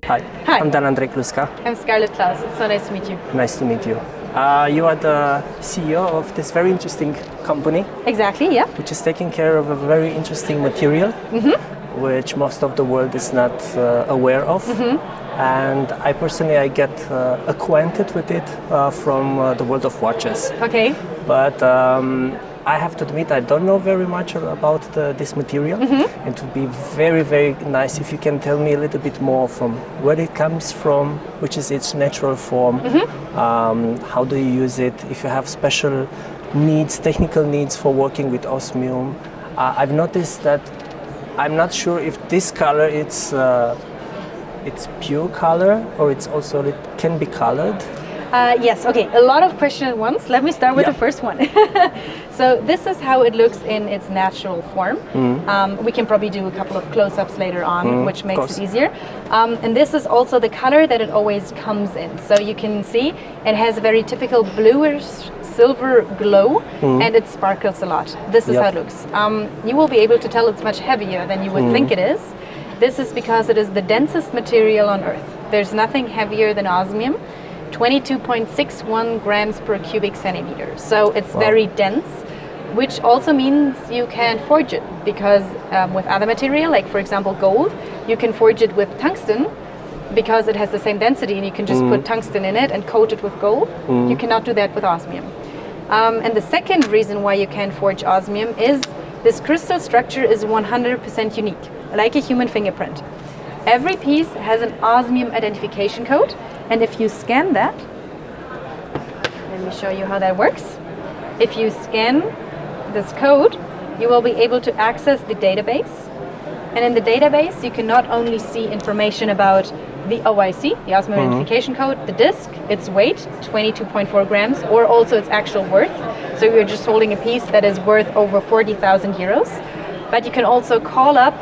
Hi. Hi. I'm Dan Andrzej Kluska. I'm Scarlett Clauss. It's so nice to meet you. Nice to meet you. You are the CEO of this very interesting company. Exactly, yeah. Which is taking care of a very interesting material, which most of the world is not aware of. And I personally, I get acquainted with it from the world of watches. Okay. But I have to admit, I don't know very much about this material. It would be very, very nice if you can tell me a little bit more from where it comes from, which is its natural form, how do you use it, if you have special needs, technical needs for working with osmium. I've noticed that I'm not sure if this color it's pure color or it can be colored. Yes, okay, a lot of questions at once. Let me start with the first one. So this is how it looks in its natural form. We can probably do a couple of close-ups later on, which makes it easier. And this is also the color that it always comes in. So you can see it has a very typical bluish silver glow and it sparkles a lot. This is how it looks. You will be able to tell it's much heavier than you would think it is. This is because it is the densest material on Earth. There's nothing heavier than osmium. 22.61 grams per cubic centimeter. So it's very dense, which also means you can forge it because with other material, like for example gold, you can forge it with tungsten because it has the same density and you can just put tungsten in it and coat it with gold. You cannot do that with osmium. And the second reason why you can forge osmium is this crystal structure is 100% unique, like a human fingerprint. Every piece has an osmium identification code, and if you scan that, let me show you how that works. If you scan this code, you will be able to access the database. And in the database, you can not only see information about the OIC, the osmium identification code, the disc, its weight, 22.4 grams, or also its actual worth. So you're just holding a piece that is worth over 40,000 euros. But you can also call up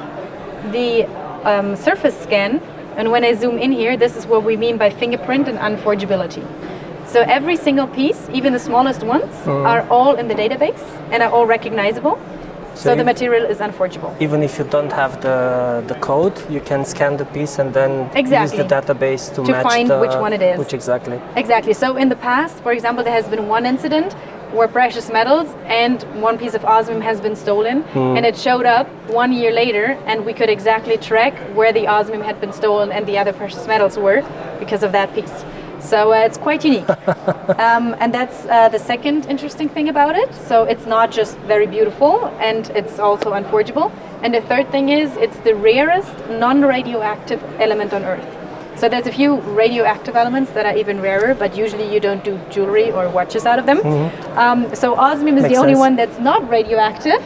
the surface scan, and when I zoom in here, this is what we mean by fingerprint and unforgeability. So every single piece, even the smallest ones, are all in the database and are all recognizable. So the material is unforgeable. Even if you don't have the code, you can scan the piece and then use the database to match find which one it is. Which exactly. Exactly. So in the past, for example, there has been one incident where precious metals and one piece of osmium has been stolen, and it showed up 1 year later, and we could exactly track where the osmium had been stolen and the other precious metals were because of that piece. So it's quite unique. And that's the second interesting thing about it. So it's not just very beautiful, and it's also unforgeable. And the third thing is it's the rarest non-radioactive element on Earth. So there's a few radioactive elements that are even rarer, but usually you don't do jewelry or watches out of them. So osmium is the only one that's not radioactive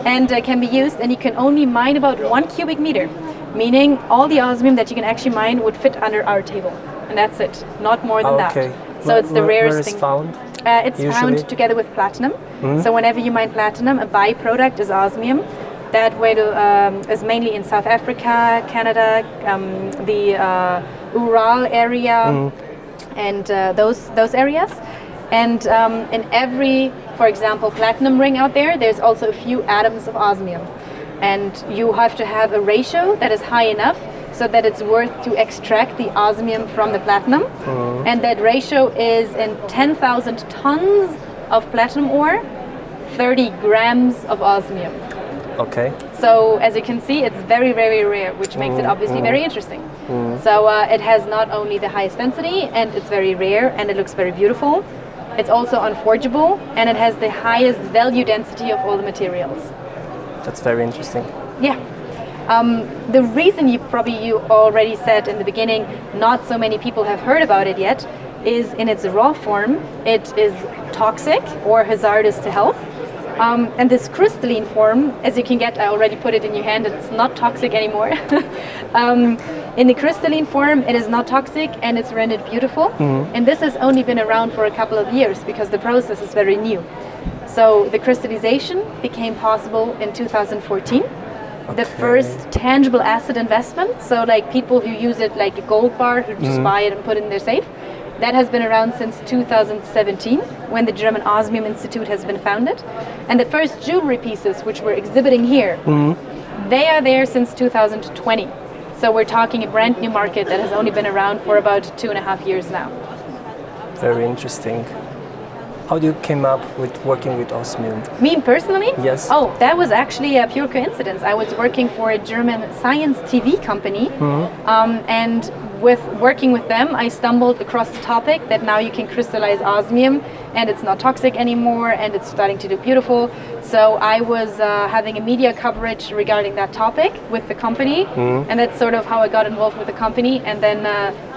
and can be used, and you can only mine about 1 cubic meter, meaning all the osmium that you can actually mine would fit under our table. And that's it, not more than that. So it's the rarest thing. Found? It's found together with platinum. So whenever you mine platinum, a byproduct is osmium. That way is mainly in South Africa, Canada, the Ural area, and those areas. And in every, for example, platinum ring out there, there's also a few atoms of osmium. And you have to have a ratio that is high enough so that it's worth to extract the osmium from the platinum. And that ratio is in 10,000 tons of platinum ore, 30 grams of osmium. Okay. So as you can see, it's very, very rare, which makes it obviously very interesting. So it has not only the highest density, and it's very rare, and it looks very beautiful. It's also unforgeable, and it has the highest value density of all the materials. That's very interesting. Yeah. The reason you already said in the beginning, not so many people have heard about it yet, is in its raw form, it is toxic or hazardous to health. And this crystalline form, as you can get, I already put it in your hand, it's not toxic anymore. In the crystalline form, it is not toxic and it's rendered beautiful. And this has only been around for a couple of years because the process is very new. So the crystallization became possible in 2014. The first tangible asset investment, so like people who use it like a gold bar, who just buy it and put it in their safe, that has been around since 2017, when the German Osmium Institute has been founded. And the first jewelry pieces, which we're exhibiting here, they are there since 2020. So we're talking a brand new market that has only been around for about 2.5 years now. Very interesting. How do you came up with working with Osmium? Me personally? Yes. Oh, that was actually a pure coincidence. I was working for a German science TV company, and with working with them, I stumbled across the topic that now you can crystallize osmium, and it's not toxic anymore, and it's starting to do beautiful. So I was having a media coverage regarding that topic with the company, and that's sort of how I got involved with the company, and then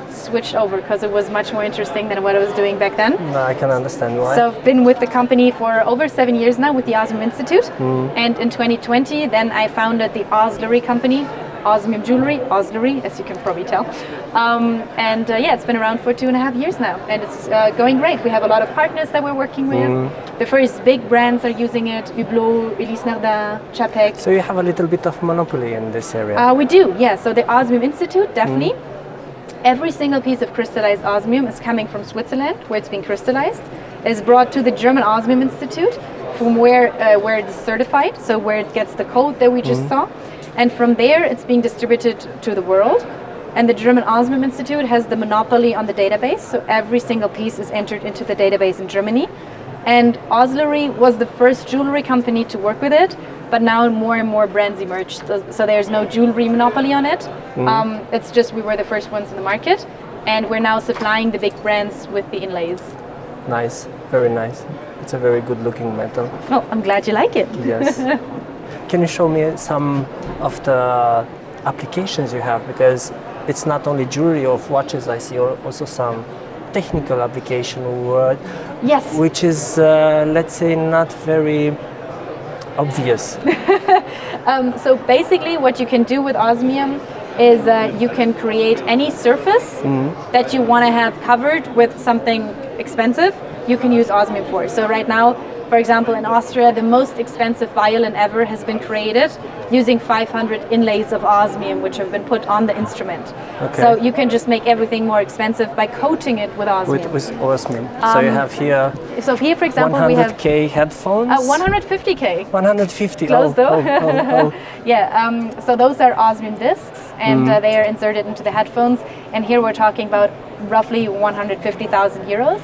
switched over because it was much more interesting than what I was doing back then. No, I can understand why. So I've been with the company for over 7 years now with the Osmium Institute, and in 2020 then I founded the Oslery company, Osmium Jewelry, Oslery, as you can probably tell. Yeah, it's been around for 2.5 years now, and it's going great. We have a lot of partners that we're working with. The first big brands are using it, Hublot, Elise Nardin, Chapek. So you have a little bit of monopoly in this area. We do, yeah. So the Osmium Institute, definitely. Every single piece of crystallized osmium is coming from Switzerland, where it's being crystallized. It's brought to the German Osmium Institute, from where it is certified, so where it gets the code that we just saw. And from there, it's being distributed to the world. And the German Osmium Institute has the monopoly on the database, so every single piece is entered into the database in Germany. And Oslery was the first jewelry company to work with it, but now more and more brands emerged. So there's no jewelry monopoly on it. It's just we were the first ones in the market, and we're now supplying the big brands with the inlays. Nice, very nice. It's a very good looking metal. Oh, I'm glad you like it. Yes. Can you show me some of the applications you have? Because it's not only jewelry or watches, I see also some technical application word. Yes. Which is, let's say, not very obvious. So basically what you can do with osmium is you can create any surface that you want to have covered with something expensive, you can use osmium for. So right now, for example, in Austria, the most expensive violin ever has been created using 500 inlays of osmium, which have been put on the instrument. Okay. So you can just make everything more expensive by coating it with osmium. With osmium. So you have here. So here, for example, we have 100K headphones. 150K. 150. Close though. Oh. Yeah. So those are osmium discs, and they are inserted into the headphones. And here we're talking about roughly 150,000 euros.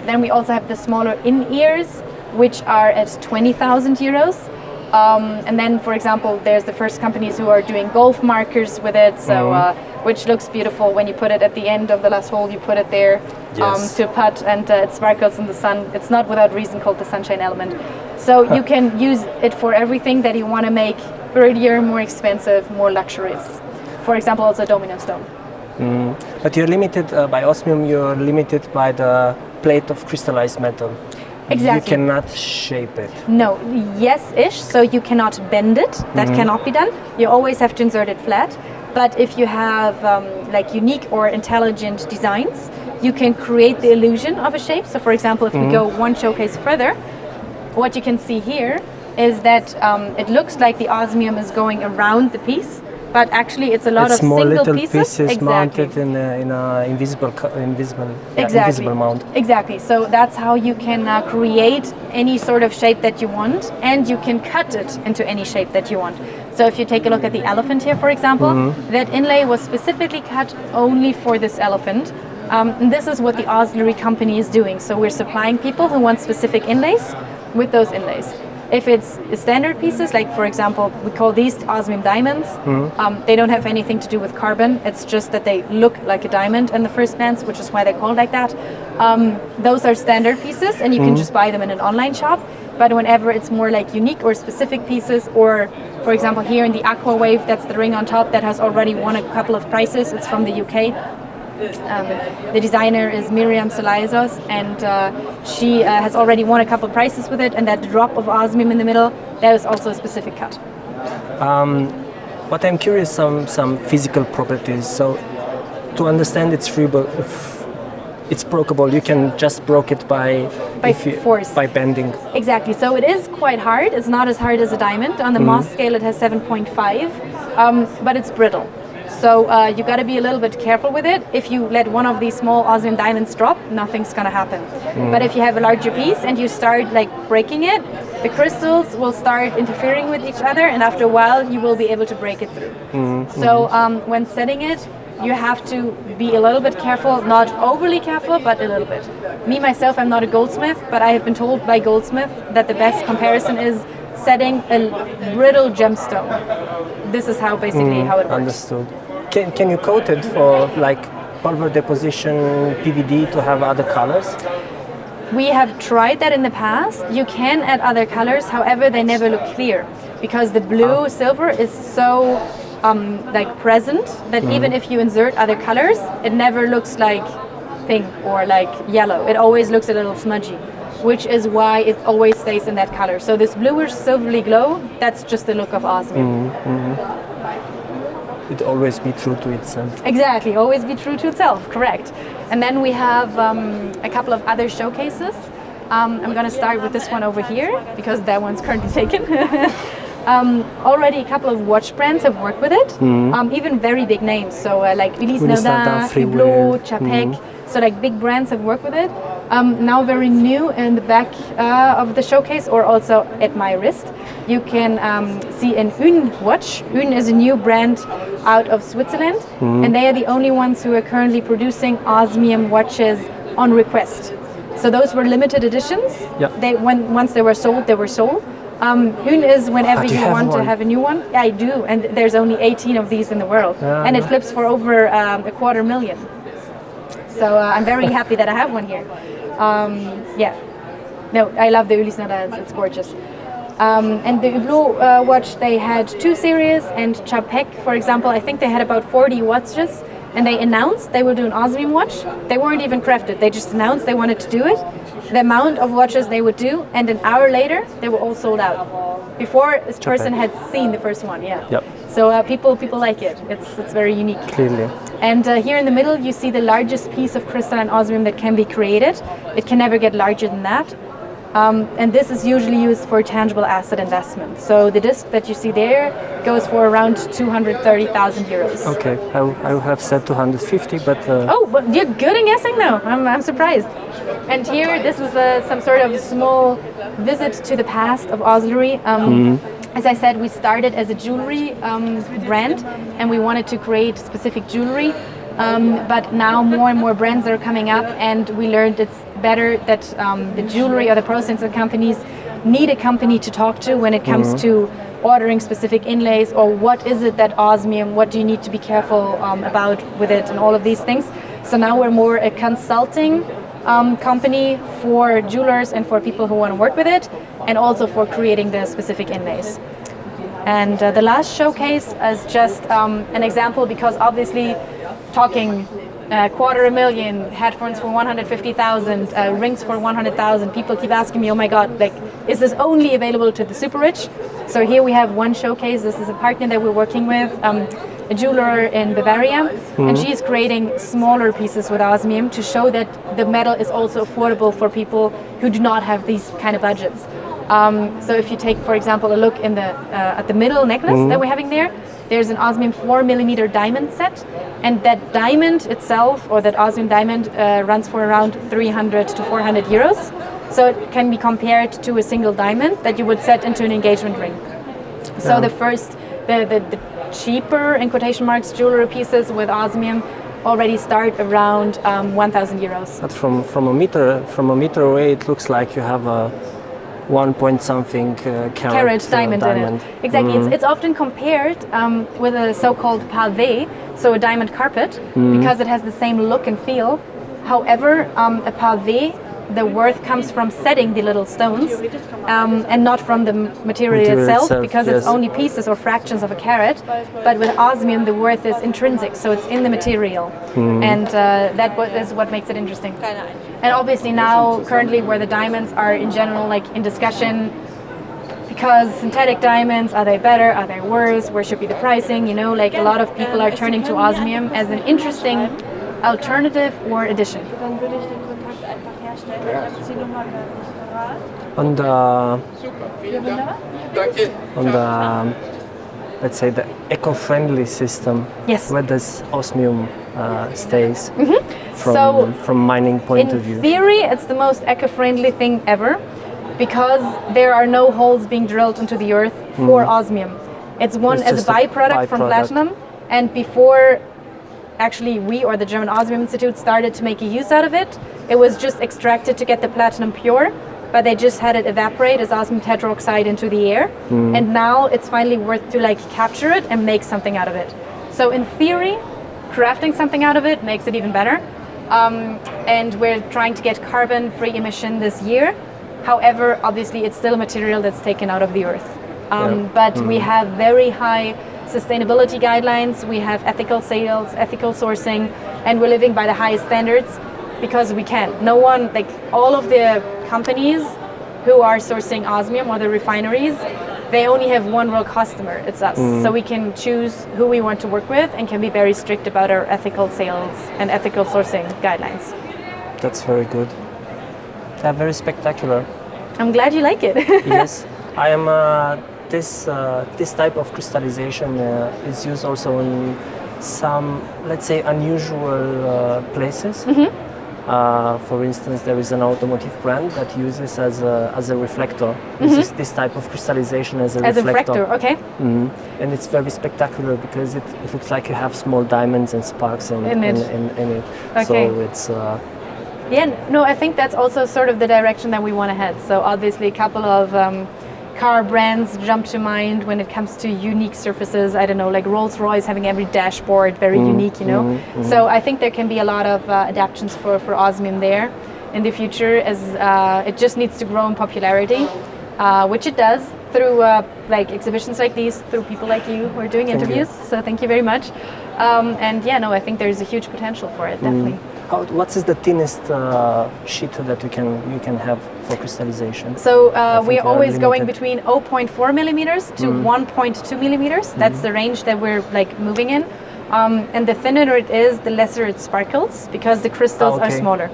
Then we also have the smaller in-ears, which are at 20,000 euros. And then, for example, there's the first companies who are doing golf markers with it, so which looks beautiful when you put it at the end of the last hole. You put it there to putt, and it sparkles in the sun. It's not without reason called the sunshine element. So you can use it for everything that you want to make prettier, more expensive, more luxurious. For example, also domino stone. But you're limited by osmium. You're limited by the plate of crystallized metal. Exactly. You cannot shape it. No, yes-ish. So you cannot bend it. That cannot be done. You always have to insert it flat. But if you have like unique or intelligent designs, you can create the illusion of a shape. So for example, if we go one showcase further, what you can see here is that it looks like the osmium is going around the piece, but actually it's a lot of small single little pieces. Exactly. Mounted in a invisible mount. Exactly. So that's how you can create any sort of shape that you want, and you can cut it into any shape that you want. So if you take a look at the elephant here, for example, that inlay was specifically cut only for this elephant. And this is what the Oslery company is doing. So we're supplying people who want specific inlays with those inlays. If it's standard pieces, like for example, we call these osmium diamonds, they don't have anything to do with carbon. It's just that they look like a diamond in the first glance, which is why they're called like that. Those are standard pieces, and you can just buy them in an online shop. But whenever it's more like unique or specific pieces, or for example here in the Aqua Wave, that's the ring on top that has already won a couple of prizes. It's from the UK. The designer is Miriam Salazos, and she has already won a couple of prizes with it, and that drop of osmium in the middle, that is also a specific cut. But I'm curious some physical properties. So to understand it's breakable, you can just break it by force, by bending. Exactly. So it is quite hard. It's not as hard as a diamond. On the Mohs scale it has 7.5, but it's brittle. So you got to be a little bit careful with it. If you let one of these small Osmium diamonds drop, nothing's going to happen. But if you have a larger piece and you start like breaking it, the crystals will start interfering with each other, and after a while you will be able to break it through. So when setting it, you have to be a little bit careful, not overly careful, but a little bit. Me, myself, I'm not a goldsmith, but I have been told by goldsmiths that the best comparison is setting a brittle gemstone. This is how basically how it works. Understood. Can you coat it for like pulver deposition, PVD to have other colors? We have tried that in the past. You can add other colors, however, they never look clear because the blue silver is so like present that even if you insert other colors, it never looks like pink or like yellow. It always looks a little smudgy, which is why it always stays in that color. So this bluish silvery glow, that's just the look of Osmium. It always be true to itself. Exactly, always be true to itself, correct. And then we have a couple of other showcases. I'm going to start with this one over here because that one's currently taken. Already a couple of watch brands have worked with it, even very big names. So like Ulysse-Nardin, Hublot, Chapek. So like big brands have worked with it. Now very new in the back of the showcase or also at my wrist. You can see an Une watch. Une is a new brand out of Switzerland, and they are the only ones who are currently producing Osmium watches on request. So those were limited editions. Yep. Once they were sold, they were sold. Une is whenever you want to have a new one. Yeah, I do, and there's only 18 of these in the world, and it flips for over 250,000. So I'm very happy that I have one here. Yeah, no, I love the Ulysse-Nardin, it's gorgeous. And the Hublot watch, they had 2 series, and Chapek, for example, I think they had about 40 watches, and they announced they will do an Osmium watch. They weren't even crafted, they just announced they wanted to do it, the amount of watches they would do, and an hour later, they were all sold out. Before this person had seen the first one, yeah. Yep. So people like it, it's very unique. Clearly. And here in the middle, you see the largest piece of crystalline osmium that can be created. It can never get larger than that. And this is usually used for tangible asset investment. So the disc that you see there goes for around 230,000 euros. Okay, I would have said 250, but... Oh, but you're good in guessing though. I'm surprised. And here, this is some sort of small visit to the past of Oslery. As I said, we started as a jewelry brand, and we wanted to create specific jewelry. But now more and more brands are coming up, and we learned it's better that the jewelry or the processing companies need a company to talk to when it comes to ordering specific inlays, or what is it that Osmium, what do you need to be careful about with it, and all of these things. So now we're more a consulting company for jewelers and for people who want to work with it, and also for creating the specific inlays. And the last showcase is just an example, because obviously talking 250,000, headphones for 150,000, rings for 100,000. People keep asking me, oh my God, like, is this only available to the super rich? So here we have one showcase. This is a partner that we're working with, a jeweler in Bavaria, and she's creating smaller pieces with Osmium to show that the metal is also affordable for people who do not have these kind of budgets. So if you take, for example, a look in the at the middle necklace that we're having there, there's an Osmium 4mm diamond set, and that diamond itself, or that Osmium diamond, runs for around 300 to 400 euros. So it can be compared to a single diamond that you would set into an engagement ring. So the cheaper, in quotation marks, jewelry pieces with Osmium already start around 1,000 euros. But from a meter away, it looks like you have a 1 point something carat diamond in it. Exactly. It's often compared with a so-called pavé, so a diamond carpet, because it has the same look and feel. However, a pavé, the worth comes from setting the little stones and not from the material itself, because it's only pieces or fractions of a carat. But with Osmium, the worth is intrinsic, so it's in the material, and that is what makes it interesting. And obviously now, currently, where the diamonds are in general like in discussion, because synthetic diamonds, are they better, are they worse, where should be the pricing, you know, like a lot of people are turning to Osmium as an interesting alternative or addition. let's say, the eco-friendly system, Yes. where does Osmium stays So, from mining point of view? In theory, it's the most eco-friendly thing ever because there are no holes being drilled into the earth for osmium. It's one It's as just a a byproduct from byproduct. platinum, and before actually we or the German Osmium Institute started to make a use out of it, it was just extracted to get the platinum pure, but they just had it evaporate as osmium tetroxide into the air, and now it's finally worth to like capture it and make something out of it. So in theory, crafting something out of it makes it even better. And we're trying to get carbon-free emission this year. However, obviously, it's still a material that's taken out of the earth. But we have very high sustainability guidelines. We have ethical sales, ethical sourcing, and we're living by the highest standards because we can. No one, like all of the companies who are sourcing osmium or the refineries, they only have one real customer, it's us. So we can choose who we want to work with and can be very strict about our ethical sales and ethical sourcing guidelines. That's very good. Yeah, very spectacular. I'm glad you like it. Yes, I am. This type of crystallization is used also in some, let's say, unusual places. For instance, there is an automotive brand that uses as a reflector. Uses this type of crystallization as a As a reflector. refractor, okay. And it's very spectacular because it looks like you have small diamonds and sparks in it. Okay. So it's. Yeah, no, I think that's also sort of the direction that we want to head. So obviously a couple of car brands jump to mind when it comes to unique surfaces. I don't know, like Rolls-Royce having every dashboard very unique, you know. So I think there can be a lot of adaptations for osmium there in the future as it just needs to grow in popularity, which it does through like exhibitions like these, through people like you who are doing interviews. So thank you very much. And yeah, no, I think there's a huge potential for it, definitely. What is the thinnest sheet that you can have for crystallization? So think we are always limited. going between 0.4 millimeters to 1.2 millimeters. That's the range that we're like moving in. And the thinner it is, the lesser it sparkles because the crystals are smaller.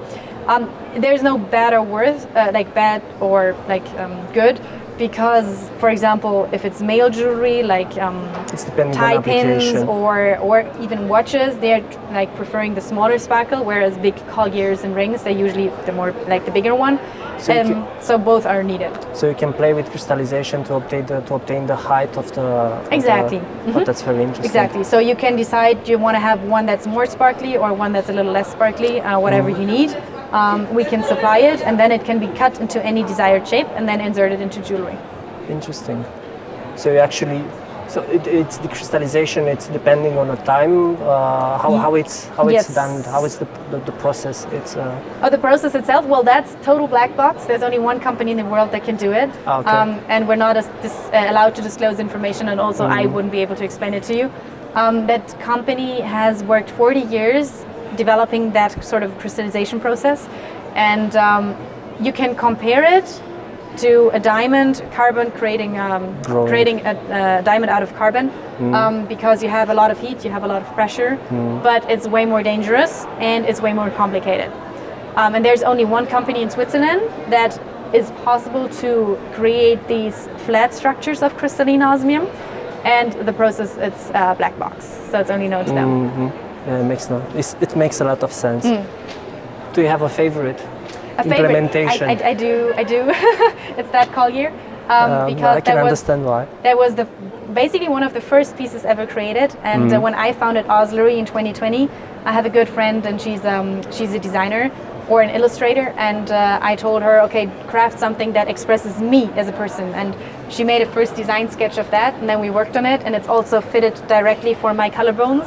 There's no bad or worse, like bad or like good. Because, for example, if it's male jewelry like tie pins or even watches, they're like preferring the smaller sparkle, whereas big colliers and rings, they're usually the more like the bigger one. So both are needed. So you can play with crystallization to obtain the height of the. Exactly. That's very interesting. Exactly. So you can decide, do you want to have one that's more sparkly or one that's a little less sparkly, whatever you need. We can supply it, and then it can be cut into any desired shape and then inserted into jewelry. Interesting. So you actually, it's the crystallization. It's depending on the time. How it's done. How is the process? It's. The process itself. Well, that's total black box. There's only one company in the world that can do it, and we're not allowed to disclose information. And also, I wouldn't be able to explain it to you. That company has worked 40 years developing that sort of crystallization process, and you can compare it to a diamond carbon creating a diamond out of carbon because you have a lot of heat, you have a lot of pressure, but it's way more dangerous and it's way more complicated. And there's only one company in Switzerland that is possible to create these flat structures of crystalline osmium, and the process, it's black box, so it's only known to them. Yeah, it makes a lot of sense. Do you have a favorite implementation? I do. It's that collier because I can understand why. That was basically one of the first pieces ever created. And when I founded Oslery in 2020, I have a good friend, and she's a designer or an illustrator, and I told her, okay, craft something that expresses me as a person, and she made a first design sketch of that, and then we worked on it, and it's also fitted directly for my collarbones.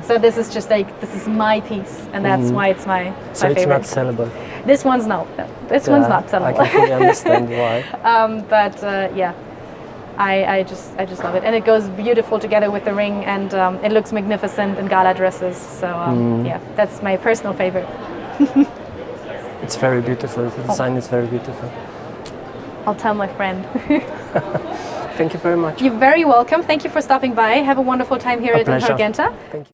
So this is just like, this is my piece, and that's why it's my favorite. It's not sellable. This one's no. This one's not sellable. I can fully understand why. Yeah, I just love it, and it goes beautiful together with the ring, and it looks magnificent in gala dresses. So yeah, that's my personal favorite. It's very beautiful. The design is very beautiful. I'll tell my friend. Thank you very much. You're very welcome. Thank you for stopping by. Have a wonderful time here at Inhorgenta. Thank you.